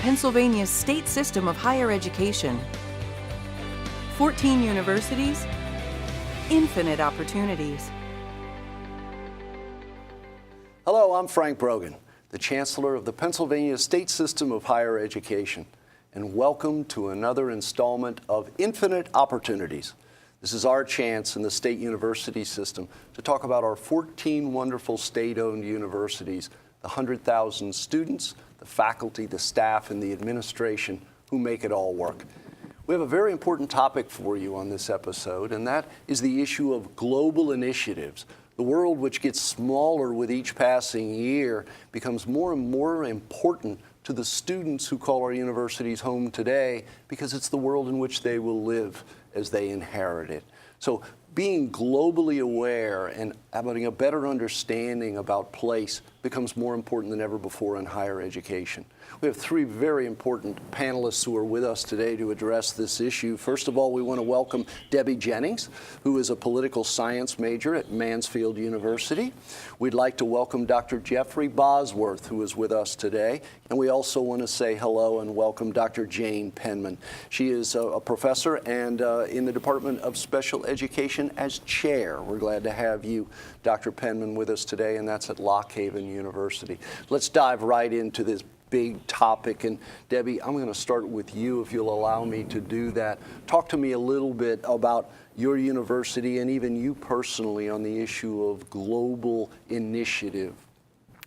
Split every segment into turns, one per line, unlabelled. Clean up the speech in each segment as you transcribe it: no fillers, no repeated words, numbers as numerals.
Pennsylvania's state system of higher education. 14 universities, infinite opportunities.
Hello, I'm Frank Brogan, the Chancellor of the Pennsylvania State System of Higher Education, and welcome to another installment of Infinite Opportunities. This is our chance in the state university system to talk about our 14 wonderful state-owned universities, the 100,000 students, the faculty, the staff, and the administration who make it all work. We have a very important topic for you on this episode, and that is the issue of global initiatives. The world, which gets smaller with each passing year, becomes more and more important to the students who call our universities home today because it's the world in which they will live as they inherit it. So being globally aware and having a better understanding about place becomes more important than ever before in higher education. We have three very important panelists who are with us today to address this issue. First of all, we want to welcome Debbie Jennings, who is a political science major at Mansfield University. We'd like to welcome Dr. Jeffrey Bosworth, who is with us today. And we also want to say hello and welcome Dr. Jane Penman. She is a professor and in the Department of Special Education as chair. We're glad to have you, Dr. Penman, with us today, and that's at Lock Haven University. Let's dive right into this big topic. And Debbie, I'm going to start with you, if you'll allow me to do that. Talk to me a little bit about your university and even you personally on the issue of global initiative.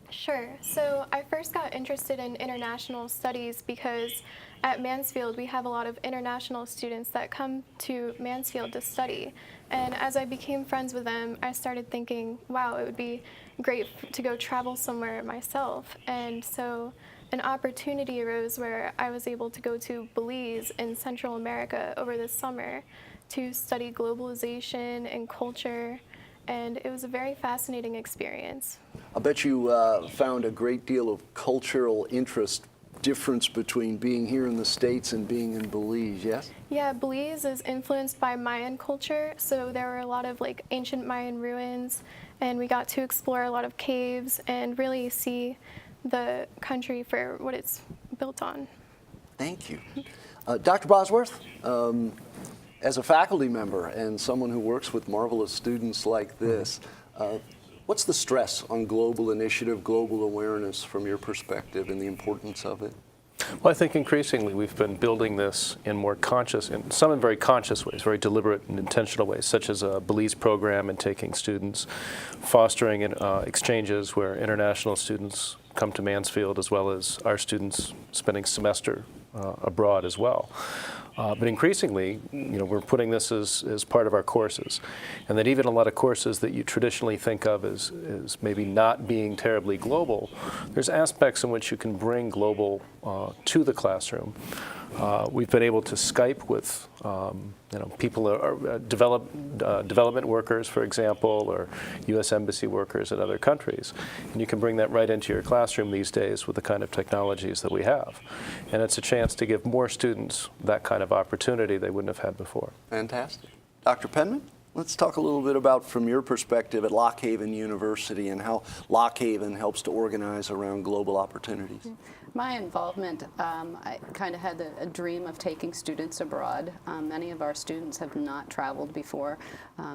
Sure. So I first got interested in international studies because at Mansfield we have a lot of international students that come to Mansfield to study. And as I became friends with them, I started thinking, wow, it would be great to go travel somewhere myself. And so an opportunity arose where I was able to go to Belize in Central America over the summer to study globalization and culture, and it was a very fascinating experience.
I bet you found a great deal of cultural difference between being here in the States and being in Belize, yes?
Yeah, Belize is influenced by Mayan culture, so there were a lot of ancient Mayan ruins, and we got to explore a lot of caves and really see the country for what it's built on.
Thank you. Dr. Bosworth, as a faculty member and someone who works with marvelous students like this, what's the stress on global initiative, global awareness from your perspective and the importance of it?
Well, I think increasingly we've been building this in more conscious, some in very conscious ways, very deliberate and intentional ways, such as a Belize program and taking students, fostering exchanges where international students come to Mansfield, as well as our students spending semester abroad as well. But increasingly, we're putting this as part of our courses, and that even a lot of courses that you traditionally think of as maybe not being terribly global, there's aspects in which you can bring global to the classroom. We've been able to Skype with people, development workers, for example, or U.S. Embassy workers in other countries. And you can bring that right into your classroom these days with the kind of technologies that we have. And it's a chance to give more students that kind of opportunity they wouldn't have had before.
Fantastic. Dr. Penman, let's talk a little bit about, from your perspective, at Lock Haven University and how Lock Haven helps to organize around global opportunities.
My involvement, I kind of had a dream of taking students abroad. Many of our students have not traveled before.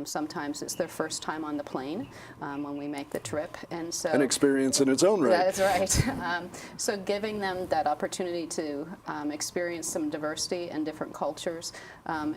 Sometimes it's their first time on the plane when we make the trip. And so
an experience in its own right.
That's right. So giving them that opportunity to experience some diversity and different cultures,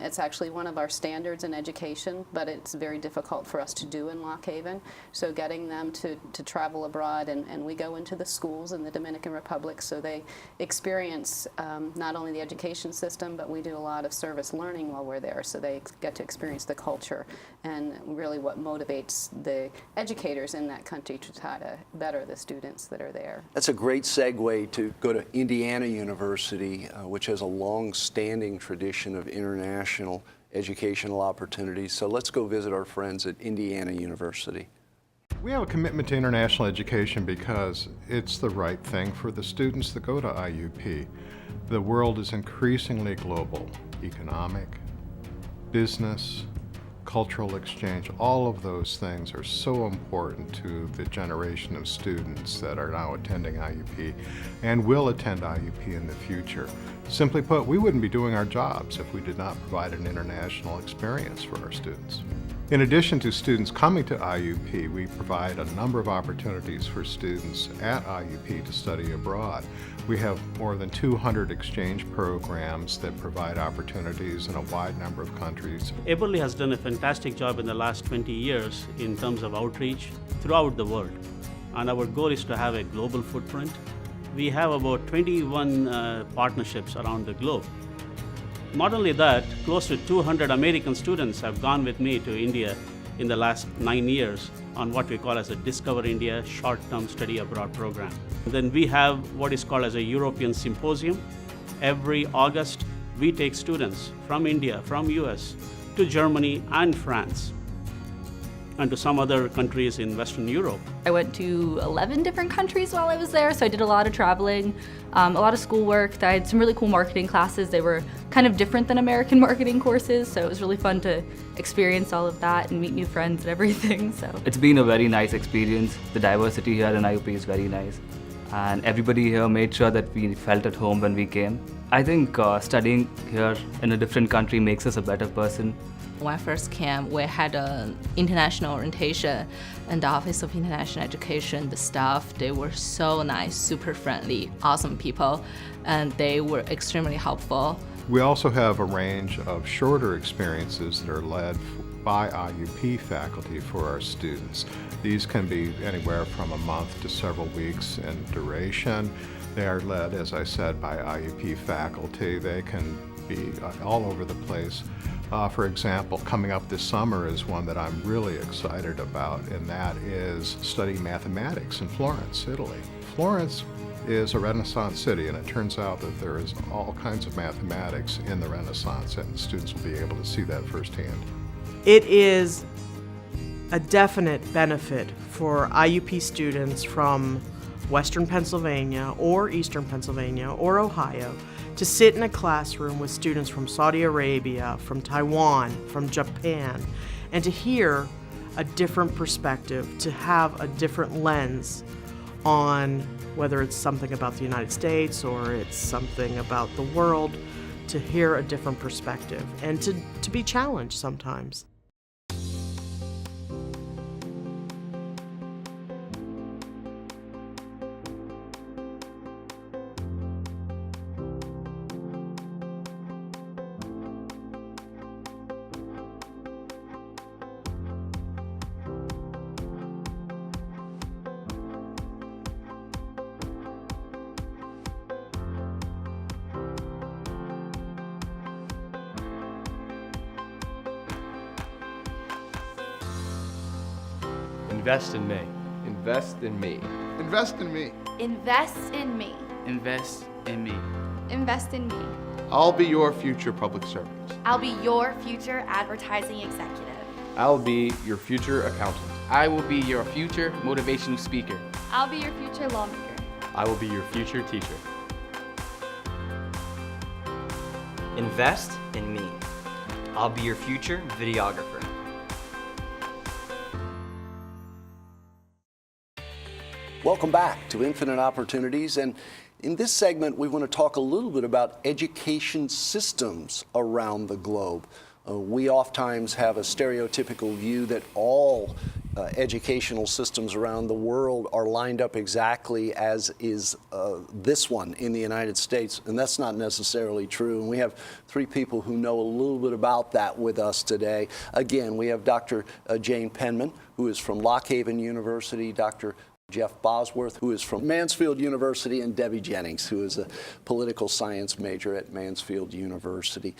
it's actually one of our standards in education, but it's very difficult for us to do in Lock Haven. So getting them to travel abroad, and we go into the schools in the Dominican Republic, so they experience not only the education system, but we do a lot of service learning while we're there, so they get to experience the culture and really what motivates the educators in that country to try to better the students that are there.
That's a great segue to go to Indiana University, which has a long-standing tradition of international educational opportunities. So let's go visit our friends at Indiana University.
We have a commitment to international education because it's the right thing for the students that go to IUP. The world is increasingly global: economic, business, cultural exchange, all of those things are so important to the generation of students that are now attending IUP and will attend IUP in the future. Simply put, we wouldn't be doing our jobs if we did not provide an international experience for our students. In addition to students coming to IUP, we provide a number of opportunities for students at IUP to study abroad. We have more than 200 exchange programs that provide opportunities in a wide number of countries.
Eberly has done a fantastic job in the last 20 years in terms of outreach throughout the world. And our goal is to have a global footprint. We have about 21 partnerships around the globe. Not only that, close to 200 American students have gone with me to India in the last 9 years on what we call as a Discover India short-term study abroad program. Then we have what is called as a European Symposium. Every August, we take students from India, from US, to Germany and France, and to some other countries in Western Europe.
I went to 11 different countries while I was there, so I did a lot of traveling, a lot of schoolwork. I had some really cool marketing classes. They were kind of different than American marketing courses, so it was really fun to experience all of that and meet new friends and everything. So
it's been a very nice experience. The diversity here in IUP is very nice, and everybody here made sure that we felt at home when we came. I think studying here in a different country makes us a better person.
When I first came, we had an international orientation and the Office of International Education. The staff, they were so nice, super friendly, awesome people, and they were extremely helpful.
We also have a range of shorter experiences that are led by IUP faculty for our students. These can be anywhere from a month to several weeks in duration. They are led, as I said, by IUP faculty. They can be all over the place. For example, coming up this summer is one that I'm really excited about, and that is studying mathematics in Florence, Italy. Florence is a Renaissance city, and it turns out that there is all kinds of mathematics in the Renaissance, and students will be able to see that firsthand.
It is a definite benefit for IUP students from Western Pennsylvania or Eastern Pennsylvania or Ohio to sit in a classroom with students from Saudi Arabia, from Taiwan, from Japan, and to hear a different perspective, to have a different lens on whether it's something about the United States or it's something about the world, to hear a different perspective and to be challenged sometimes.
Invest in me.
Invest in me.
Invest in me.
Invest in me.
Invest in me.
Invest in me.
I'll be your future public servant.
I'll be your future advertising executive.
I'll be your future accountant.
I will be your future motivational speaker.
I'll be your future lawmaker.
I will be your future teacher.
Invest in me. I'll be your future videographer.
Welcome back to Infinite Opportunities, and in this segment we want to talk a little bit about education systems around the globe. We oftentimes have a stereotypical view that all educational systems around the world are lined up exactly as is this one in the United States, and that's not necessarily true. And we have three people who know a little bit about that with us today. Again, we have Dr. Jane Penman, who is from Lock Haven University, Dr. Jeff Bosworth, who is from Mansfield University, and Debbie Jennings, who is a political science major at Mansfield University.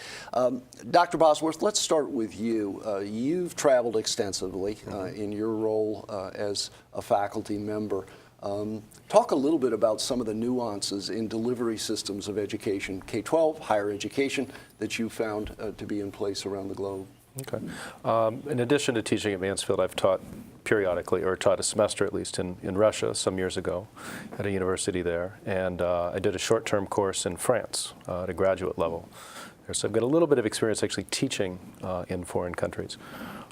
Dr. Bosworth, let's start with you. You've traveled extensively in your role as a faculty member. Talk a little bit about some of the nuances in delivery systems of education, K-12, higher education, that you found to be in place around the globe.
Okay. In addition to teaching at Mansfield, I've taught periodically, or taught a semester at least, in Russia some years ago at a university there. And I did a short-term course in France at a graduate level. So I've got a little bit of experience actually teaching in foreign countries.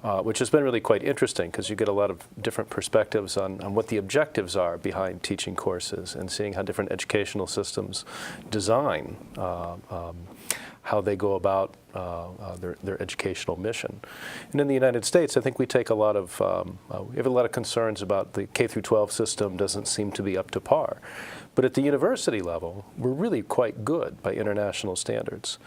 which has been really quite interesting because you get a lot of different perspectives on what the objectives are behind teaching courses and seeing how different educational systems design how they go about their educational mission. And in the United States, I think we take a lot of, we have a lot of concerns about the K through 12 system doesn't seem to be up to par. But at the university level, we're really quite good by international standards.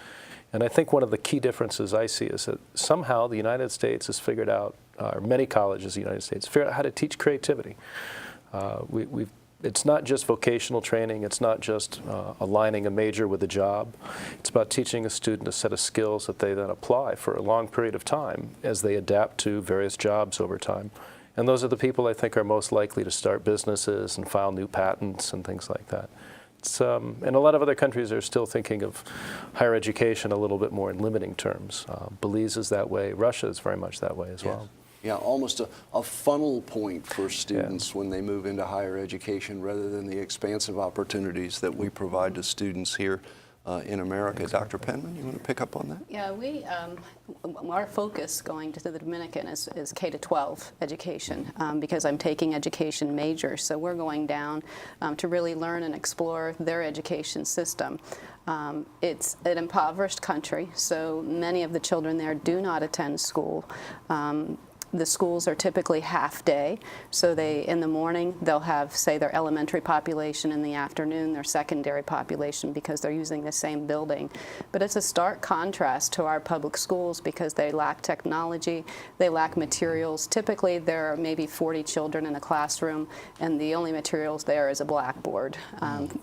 And I think one of the key differences I see is that somehow the United States has figured out, or many colleges in the United States, figured out how to teach creativity. It's not just vocational training, it's not just aligning a major with a job. It's about teaching a student a set of skills that they then apply for a long period of time as they adapt to various jobs over time. And those are the people I think are most likely to start businesses and file new patents and things like that. And a lot of other countries are still thinking of higher education a little bit more in limiting terms. Belize is that way. Russia is very much that way as well.
Yeah, almost a funnel point for students when they move into higher education rather than the expansive opportunities that we provide to students here in America. Exactly. Dr. Penman, you want to pick up on that?
Yeah, our focus going to the Dominican is K-12 education because I'm taking education majors. So we're going down to really learn and explore their education system. It's an impoverished country, so many of the children there do not attend school. The schools are typically half-day, so in the morning they'll have, say, their elementary population, in the afternoon their secondary population because they're using the same building. But it's a stark contrast to our public schools because they lack technology, they lack materials. Typically there are maybe 40 children in a classroom and the only materials there is a blackboard.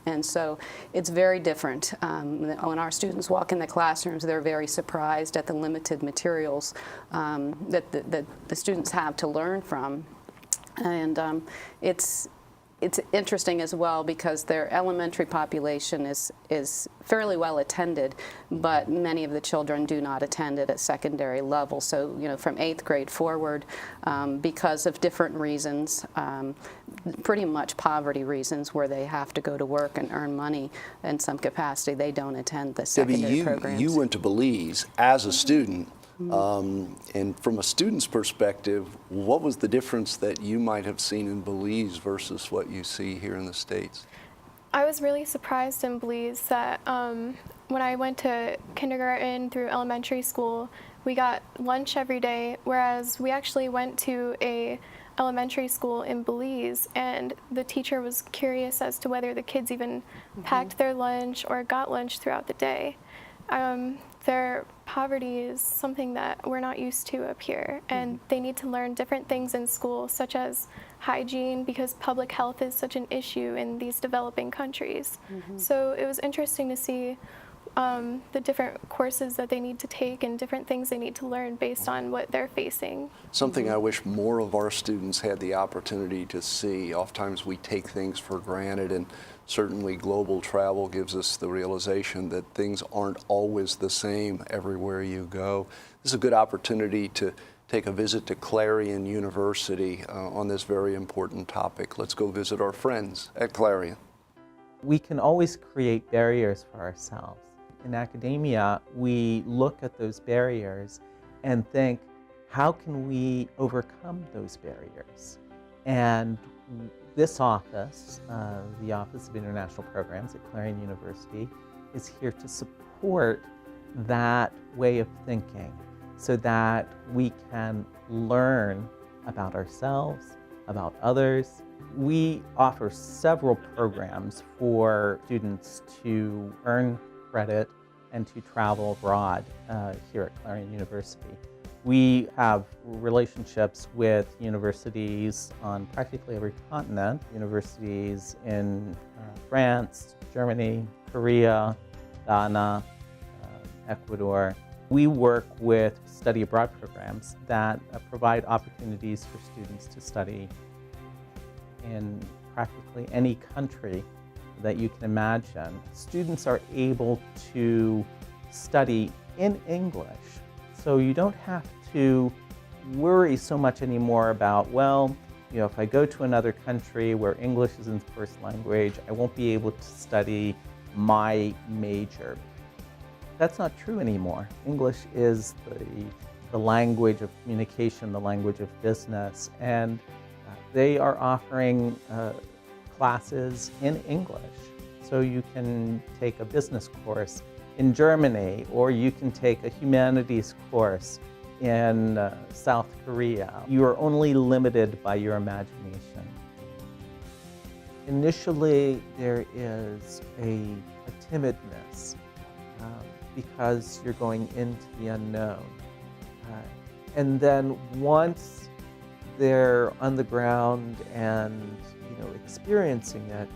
And so it's very different. When our students walk in the classrooms, they're very surprised at the limited materials that the students have to learn from. And it's interesting as well because their elementary population is fairly well attended, but many of the children do not attend it at secondary level. So, you know, from 8th grade forward, because of different reasons, pretty much poverty reasons where they have to go to work and earn money in some capacity, they don't attend the secondary programs.
You went to Belize as a student. And from a student's perspective, what was the difference that you might have seen in Belize versus what you see here in the States?
I was really surprised in Belize that when I went to kindergarten through elementary school, we got lunch every day, whereas we actually went to a elementary school in Belize, and the teacher was curious as to whether the kids even packed their lunch or got lunch throughout the day. Their poverty is something that we're not used to up here, and they need to learn different things in school, such as hygiene, because public health is such an issue in these developing countries. So it was interesting to see the different courses that they need to take and different things they need to learn based on what they're facing.
Something I wish more of our students had the opportunity to see. Oftentimes we take things for granted, and certainly global travel gives us the realization that things aren't always the same everywhere you go. This is a good opportunity to take a visit to Clarion University on this very important topic. Let's go visit our friends at Clarion.
We can always create barriers for ourselves. In academia, we look at those barriers and think, how can we overcome those barriers? And this office, the Office of International Programs at Clarion University, is here to support that way of thinking so that we can learn about ourselves, about others. We offer several programs for students to earn credit and to travel abroad here at Clarion University. We have relationships with universities on practically every continent, universities in France, Germany, Korea, Ghana, Ecuador. We work with study abroad programs that provide opportunities for students to study in practically any country that you can imagine. Students are able to study in English, so you don't have to worry so much anymore about, well, you know, if I go to another country where English isn't the first language, I won't be able to study my major. That's not true anymore. English is the language of communication, the language of business, and they are offering classes in English. So you can take a business course in Germany, or you can take a humanities course in South Korea. You are only limited by your imagination. Initially, there is a timidness because you're going into the unknown. And then once they're on the ground and experiencing it,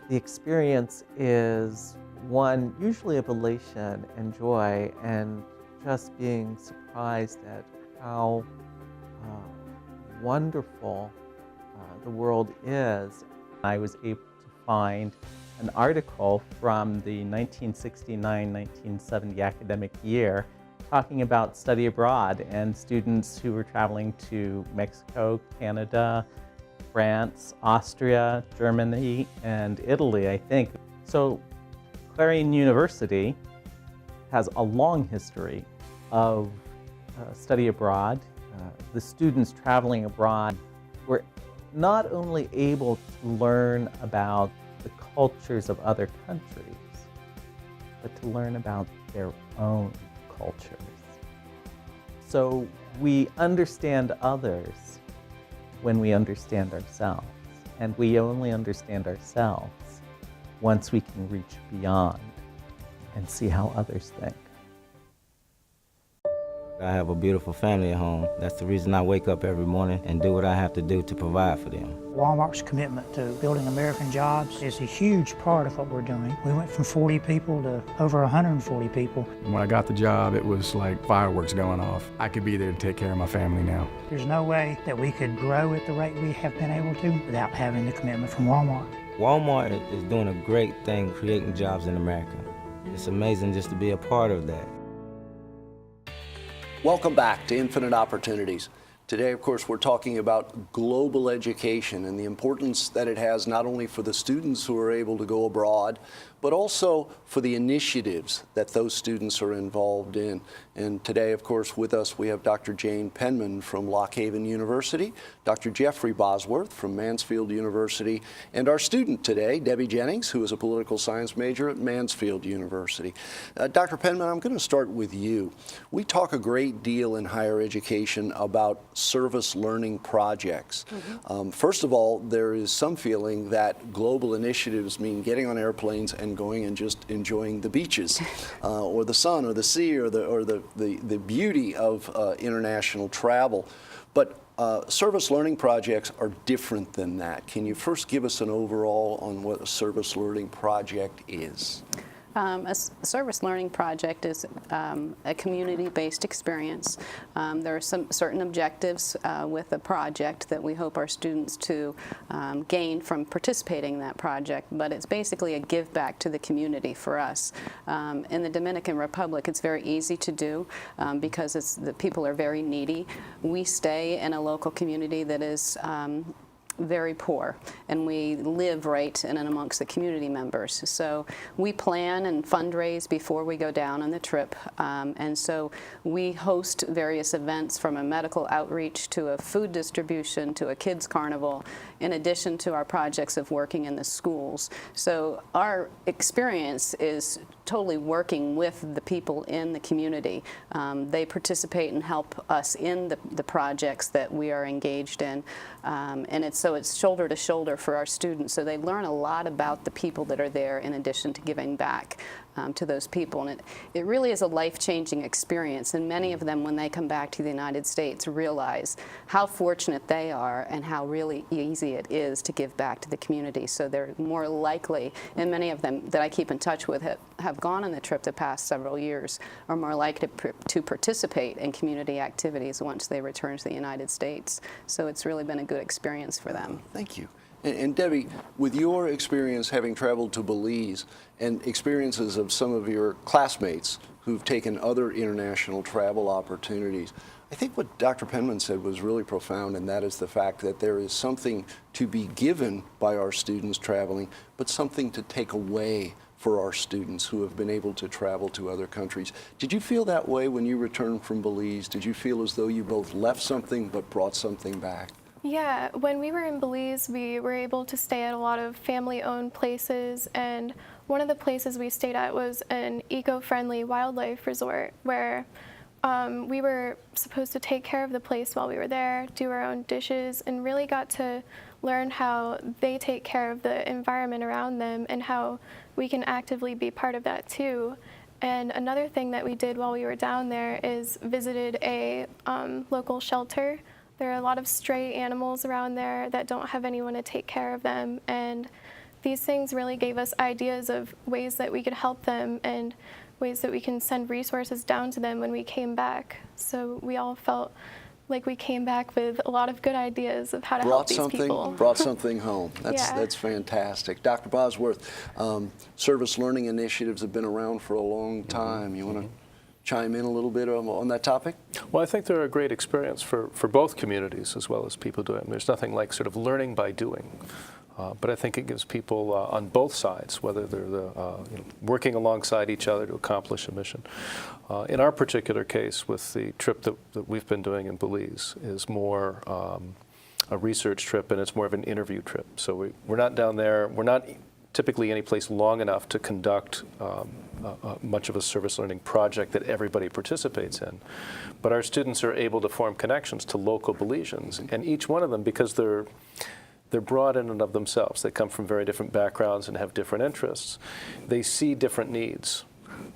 the experience is one usually of elation and joy, and just being surprised at how wonderful the world is. I was able to find an article from the 1969-1970 academic year talking about study abroad and students who were traveling to Mexico, Canada, France, Austria, Germany, and Italy, I think. So Clarion University has a long history of study abroad. The students traveling abroad were not only able to learn about the cultures of other countries, but to learn about their own cultures. So we understand others when we understand ourselves, and we only understand ourselves once we can reach beyond and see how others think.
I have a beautiful family at home. That's the reason I wake up every morning and do what I have to do to provide for them.
Walmart's commitment to building American jobs is a huge part of what we're doing. We went from 40 people to over 140 people.
When I got the job, it was like fireworks going off. I could be there to take care of my family now.
There's no way that we could grow at the rate we have been able to without having the commitment from Walmart.
Walmart is doing a great thing creating jobs in America. It's amazing just to be a part of that.
Welcome back to Infinite Opportunities. Today, of course, we're talking about global education and the importance that it has not only for the students who are able to go abroad, but also for the initiatives that those students are involved in. And today, of course, with us, we have Dr. Jane Penman from Lock Haven University, Dr. Jeffrey Bosworth from Mansfield University, and our student today, Debbie Jennings, who is a political science major at Mansfield University. Dr. Penman, I'm going to start with you. We talk a great deal in higher education about service learning projects. First of all, there is some feeling that global initiatives mean getting on airplanes and going and just enjoying the beaches or the sun or the sea or the beauty of international travel. But service learning projects are different than that. Can you first give us an overall on what a service learning project is?
A service learning project is a community-based experience. There are some certain objectives with the project that we hope our students to gain from participating in that project, but it's basically a give back to the community for us. In the Dominican Republic, it's very easy to do because the people are very needy. We stay in a local community that is very poor, and we live right in and amongst the community members. So we plan and fundraise before we go down on the trip, and so we host various events from a medical outreach to a food distribution to a kids carnival, in addition to our projects of working in the schools. So our experience is totally working with the people in the community. They participate and help us in the projects that we are engaged in, and it's shoulder to shoulder for our students. So they learn a lot about the people that are there in addition to giving back to those people. And it really is a life-changing experience. And many of them, when they come back to the United States, realize how fortunate they are and how really easy it is to give back to the community. So they're more likely, and many of them that I keep in touch with have gone on the trip the past several years, are more likely to participate in community activities once they return to the United States. So it's really been a good experience for them.
Thank you. And Debbie, with your experience having traveled to Belize and experiences of some of your classmates who've taken other international travel opportunities, I think what Dr. Penman said was really profound, and that is the fact that there is something to be given by our students traveling, but something to take away for our students who have been able to travel to other countries. Did you feel that way when you returned from Belize? Did you feel as though you both left something but brought something back?
Yeah, when we were in Belize, we were able to stay at a lot of family-owned places, and one of the places we stayed at was an eco-friendly wildlife resort where we were supposed to take care of the place while we were there, do our own dishes, and really got to learn how they take care of the environment around them and how we can actively be part of that too. And another thing that we did while we were down there is visited a local shelter. There are a lot of stray animals around there that don't have anyone to take care of them, and these things really gave us ideas of ways that we could help them and ways that we can send resources down to them when we came back. So we all felt like we came back with a lot of good ideas of how to help these people.
Brought something home.
Yeah.
That's fantastic. Dr. Bosworth, service learning initiatives have been around for a long time. You want to chime in a little bit on that topic?
Well, I think they're a great experience for both communities as well as people doing them. There's nothing like sort of learning by doing. But I think it gives people on both sides, whether they're working alongside each other to accomplish a mission. In our particular case, with the trip that we've been doing in Belize, is more a research trip, and it's more of an interview trip. So we're not down there. We're not typically any place long enough to conduct much of a service learning project that everybody participates in. But our students are able to form connections to local Belizeans, and each one of them, because they're broad in and of themselves. They come from very different backgrounds and have different interests. They see different needs.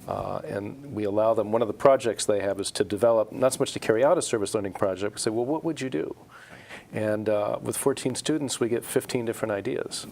And we allow them, one of the projects they have is to develop, not so much to carry out a service learning project, but say, well, what would you do? And with 14 students, we get 15 different ideas,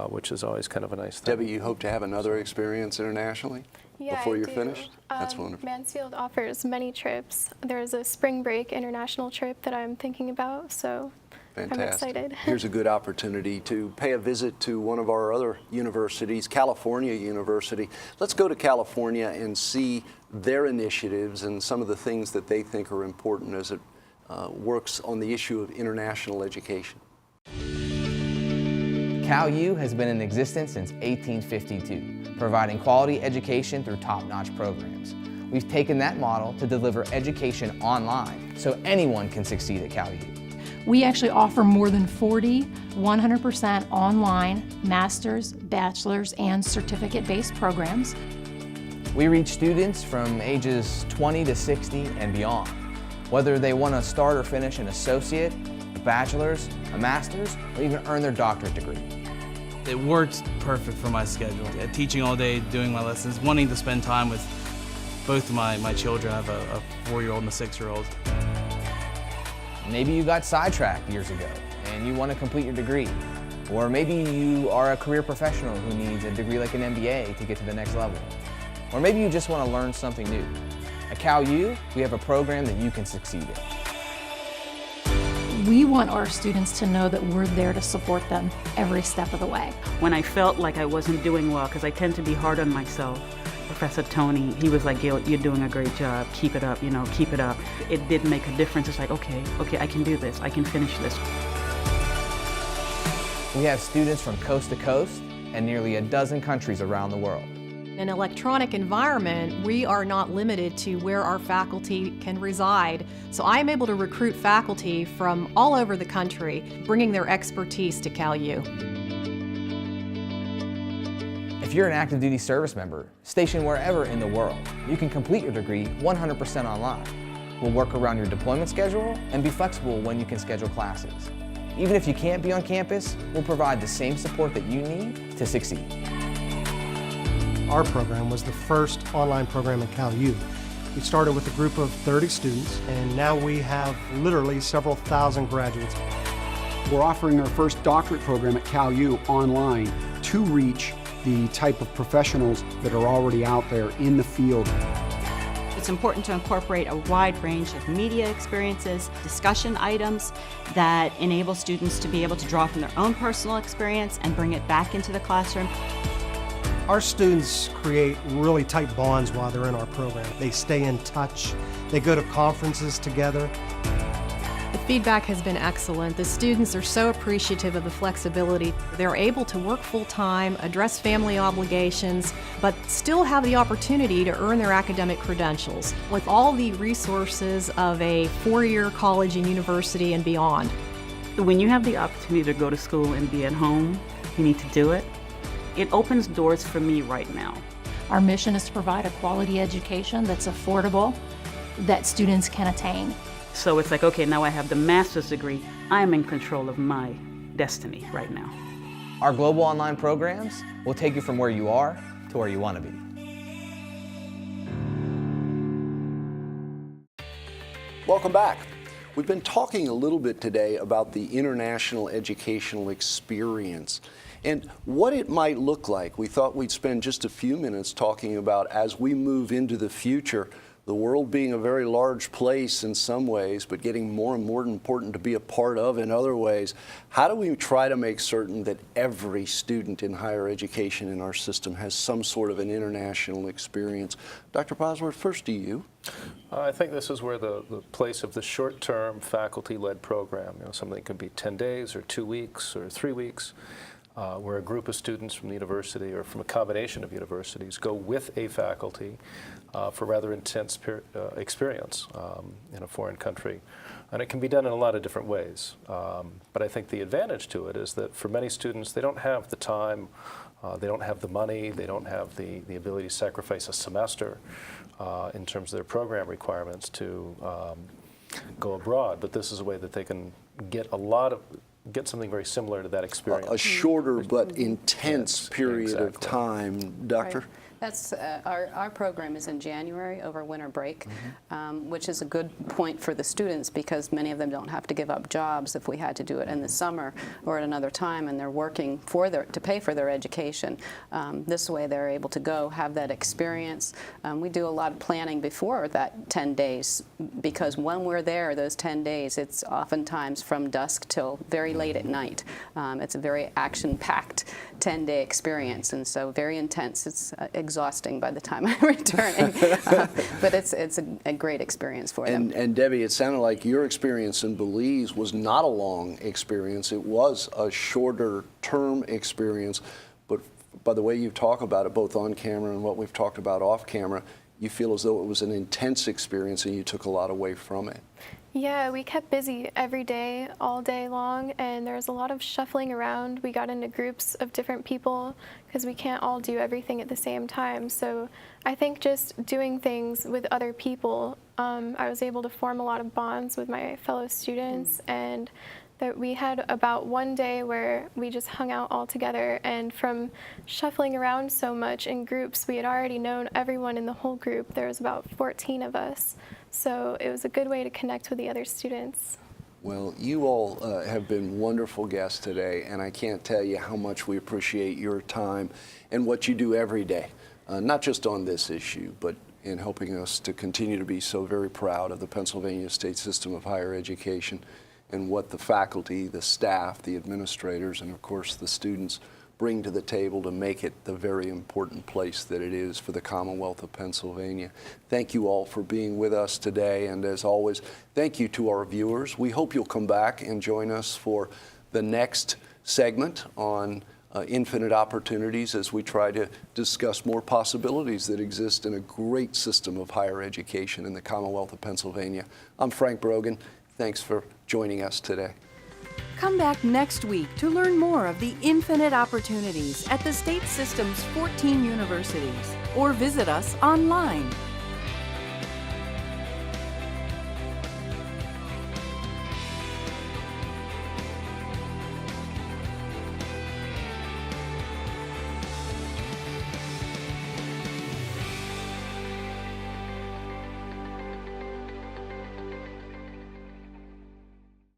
which is always kind of a nice thing.
Debbie, you hope to have another experience internationally before you're finished? That's wonderful.
Mansfield offers many trips. There's a spring break international trip that I'm thinking about, so
Fantastic.
I'm excited.
Here's a good opportunity to pay a visit to one of our other universities, California University. Let's go to California and see their initiatives and some of the things that they think are important as it works on the issue of international education.
CalU has been in existence since 1852, providing quality education through top-notch programs. We've taken that model to deliver education online so anyone can succeed at CalU.
We actually offer more than 40 100% online master's, bachelor's, and certificate-based programs.
We reach students from ages 20 to 60 and beyond, whether they want to start or finish an associate, a bachelor's, a master's, or even earn their doctorate degree.
It works perfect for my schedule. Teaching all day, doing my lessons, wanting to spend time with both of my children. I have a 4-year-old and a 6-year-old.
Maybe you got sidetracked years ago and you want to complete your degree. Or maybe you are a career professional who needs a degree like an MBA to get to the next level. Or maybe you just want to learn something new. At CalU, we have a program that you can succeed in.
We want our students to know that we're there to support them every step of the way.
When I felt like I wasn't doing well, because I tend to be hard on myself, Professor Tony, he was like, Gail, you're doing a great job. Keep it up, keep it up. It did make a difference. It's like, okay, I can do this. I can finish this.
We have students from coast to coast and nearly a dozen countries around the world.
In an electronic environment, we are not limited to where our faculty can reside. So I'm able to recruit faculty from all over the country, bringing their expertise to CalU.
If you're an active duty service member, stationed wherever in the world, you can complete your degree 100% online. We'll work around your deployment schedule and be flexible when you can schedule classes. Even if you can't be on campus, we'll provide the same support that you need to succeed.
Our program was the first online program at CalU. We started with a group of 30 students, and now we have literally several thousand graduates.
We're offering our first doctorate program at CalU online to reach the type of professionals that are already out there in the field.
It's important to incorporate a wide range of media experiences, discussion items that enable students to be able to draw from their own personal experience and bring it back into the classroom.
Our students create really tight bonds while they're in our program. They stay in touch. They go to conferences together.
The
Feedback has been excellent. The students are so appreciative of the flexibility. They're able to work full-time, address family obligations, but still have the opportunity to earn their academic credentials with all the resources of a four-year college and university and beyond.
When you have the opportunity to go to school and be at home, you need to do it. It opens doors for me right now.
Our mission is to provide a quality education that's affordable, that students can attain.
So it's like, okay, now I have the master's degree. I'm in control of my destiny right now.
Our global online programs will take you from where you are to where you want to be.
Welcome back. We've been talking a little bit today about the international educational experience and what it might look like. We thought we'd spend just a few minutes talking about, as we move into the future, the world being a very large place in some ways, but getting more and more important to be a part of in other ways. How do we try to make certain that every student in higher education in our system has some sort of an international experience? Dr. Bosworth, first to you.
I think this is where the place of the short-term faculty-led program, something could be 10 days or 2 weeks or 3 weeks, where a group of students from the university or from a combination of universities go with a faculty for rather intense experience in a foreign country. And it can be done in a lot of different ways. But I think the advantage to it is that for many students, they don't have the time, they don't have the money, they don't have the ability to sacrifice a semester in terms of their program requirements to go abroad. But this is a way that they can get get something very similar to that experience.
A shorter but intense period of time. Doctor?
Right. That's our program is in January over winter break, which is a good point for the students because many of them don't have to give up jobs if we had to do it in the summer or at another time, and they're working to pay for their education. This way they're able to go have that experience. We do a lot of planning before that 10 days because when we're there those 10 days, it's oftentimes from dusk till very late at night. It's a very action-packed 10-day experience, and so very intense. It's exhausting by the time I'm returning, but it's a great experience for them.
And Debbie, it sounded like your experience in Belize was not a long experience. It was a shorter term experience, but by the way you talk about it, both on camera and what we've talked about off camera, you feel as though it was an intense experience and you took a lot away from it.
Yeah, we kept busy every day, all day long, and there was a lot of shuffling around. We got into groups of different people because we can't all do everything at the same time. So I think just doing things with other people, I was able to form a lot of bonds with my fellow students, and that we had about one day where we just hung out all together, and from shuffling around so much in groups, we had already known everyone in the whole group. There was about 14 of us. So it was a good way to connect with the other students.
Well, you all have been wonderful guests today, and I can't tell you how much we appreciate your time and what you do every day, not just on this issue, but in helping us to continue to be so very proud of the Pennsylvania State System of Higher Education and what the faculty, the staff, the administrators, and of course the students bring to the table to make it the very important place that it is for the Commonwealth of Pennsylvania. Thank you all for being with us today, and as always, thank you to our viewers. We hope you'll come back and join us for the next segment on infinite opportunities as we try to discuss more possibilities that exist in a great system of higher education in the Commonwealth of Pennsylvania. I'm Frank Brogan. Thanks for joining us today.
Come back next week to learn more of the infinite opportunities at the state system's 14 universities, or visit us online